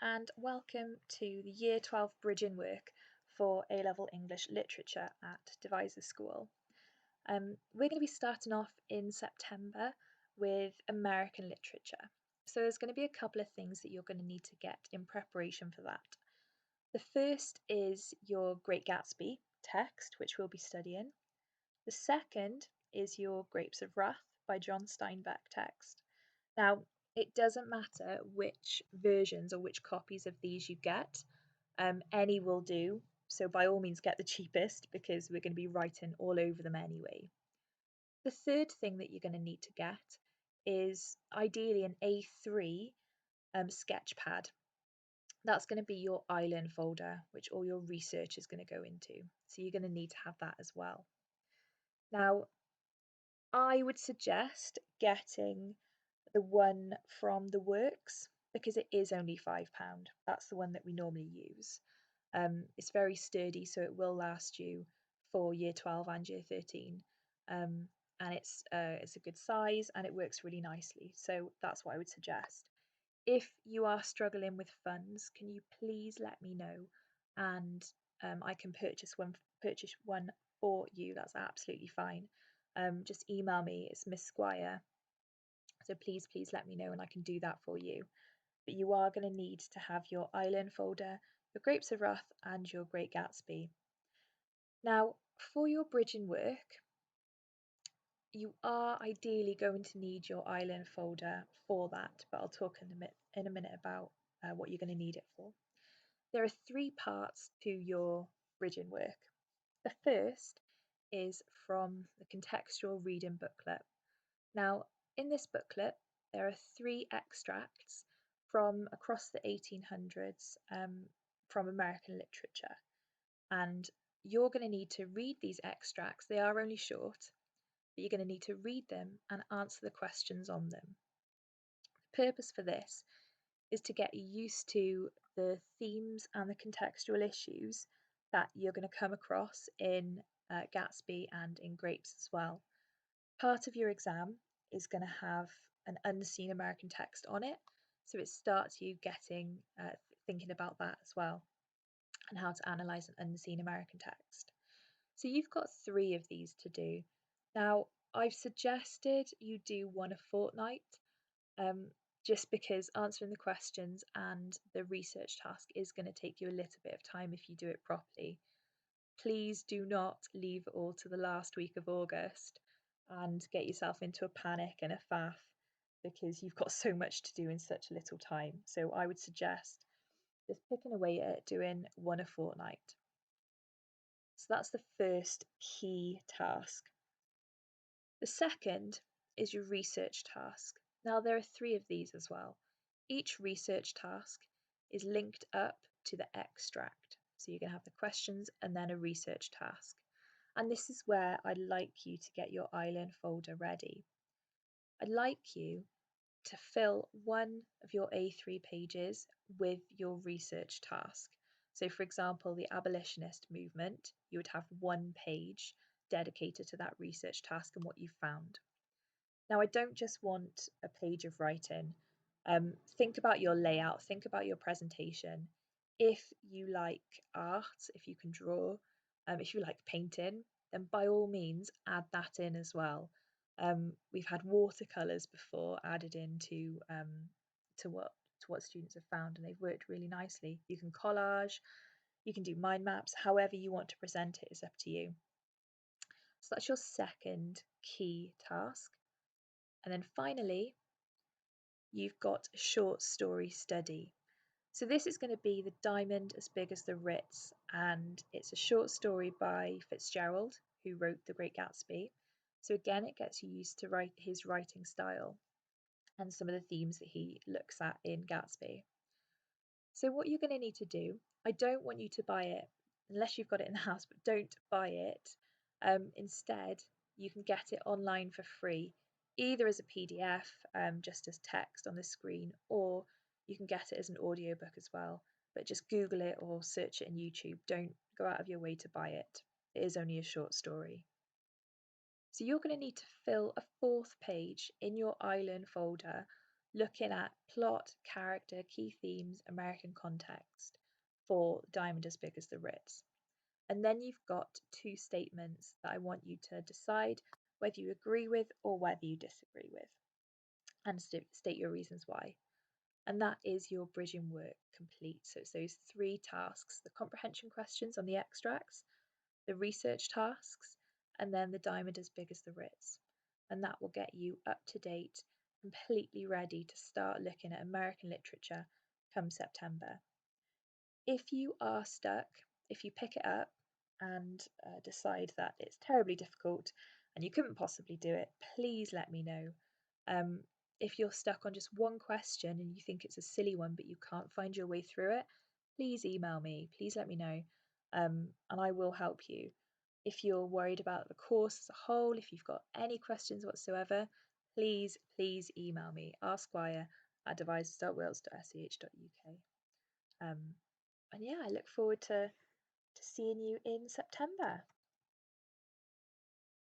and welcome to the Year 12 Bridging work for A-Level English Literature at Devizes School. We're going to be starting off in September with American literature. So there's going to be a couple of things that you're going to need to get in preparation for that. The first is your Great Gatsby text, which we'll be studying. The second is your Grapes of Wrath by John Steinbeck text. Now, it doesn't matter which versions or which copies of these you get, any will do. So by all means get the cheapest because we're going to be writing all over them anyway. The third thing that you're going to need to get is ideally an A3 sketch pad. That's going to be your island folder, which all your research is going to go into. So you're going to need to have that as well. Now, I would suggest getting the one from the works because it is only £5. That's the one that we normally use. It's very sturdy, so it will last you for year 12 and year 13. And it's a good size and it works really nicely. So that's what I would suggest. If you are struggling with funds, can you please let me know, and I can purchase one for you. That's absolutely fine. Just email me. It's Miss Squire. So please let me know and I can do that for you. But you are going to need to have your island folder, your Grapes of Wrath and your Great Gatsby. Now, for your bridging work, you are ideally going to need your island folder for that, but I'll talk in a minute about what you're going to need it for. There are three parts to your bridging work. The first is from the contextual reading booklet. Now, in this booklet, there are three extracts from across the 1800s from American literature. And you're going to need to read these extracts. They are only short, but you're going to need to read them and answer the questions on them. The purpose for this is to get you used to the themes and the contextual issues that you're going to come across in Gatsby and in Grapes as well. Part of your exam is going to have an unseen American text on it, so it starts you getting thinking about that as well and how to analyse an unseen American text. So you've got three of these to do. Now, I've suggested you do one a fortnight, just because answering the questions and the research task is going to take you a little bit of time if you do it properly. Please do not leave it all to the last week of August and get yourself into a panic and a faff because you've got so much to do in such a little time. So I would suggest just picking away at doing one a fortnight. So that's the first key task. The second is your research task. Now there are three of these as well. Each research task is linked up to the extract. So you're going to have the questions and then a research task. And this is where I'd like you to get your island folder ready. I'd like you to fill one of your A3 pages with your research task. So for example, the abolitionist movement, you would have one page dedicated to that research task and what you found. Now, I don't just want a page of writing. Think about your layout, think about your presentation. If you like art, if you can draw, if you like painting, then by all means add that in as well. We've had watercolours before added into to what students have found, and they've worked really nicely. You can collage, you can do mind maps, however you want to present it is up to you. So that's your second key task. And then finally, you've got a short story study. So this is going to be The Diamond as Big as the Ritz, and it's a short story by Fitzgerald, who wrote The Great Gatsby. So again, it gets you used to his writing style and some of the themes that he looks at in Gatsby. So what you're going to need to do, I don't want you to buy it unless you've got it in the house, but don't buy it. Instead, you can get it online for free, either as a PDF, just as text on the screen, or you can get it as an audiobook as well. But just Google it or search it in YouTube. Don't go out of your way to buy it. It is only a short story. So you're going to need to fill a fourth page in your island folder looking at plot, character, key themes, American context for Diamond as Big as the Ritz. And then you've got two statements that I want you to decide whether you agree with or whether you disagree with, and state your reasons why. And that is your bridging work complete. So it's those three tasks: the comprehension questions on the extracts, the research tasks, and then the Diamond as Big as the Ritz. And that will get you up to date, completely ready to start looking at American literature come September. If you are stuck, if you pick it up and decide that it's terribly difficult and you couldn't possibly do it, please let me know. Um, if you're stuck on just one question and you think it's a silly one but you can't find your way through it, please email me. Please let me know, and I will help you. If you're worried about the course as a whole, if you've got any questions whatsoever, please email me, askwire@devizes.wales.sch.uk. Um, and yeah, I look forward to seeing you in September.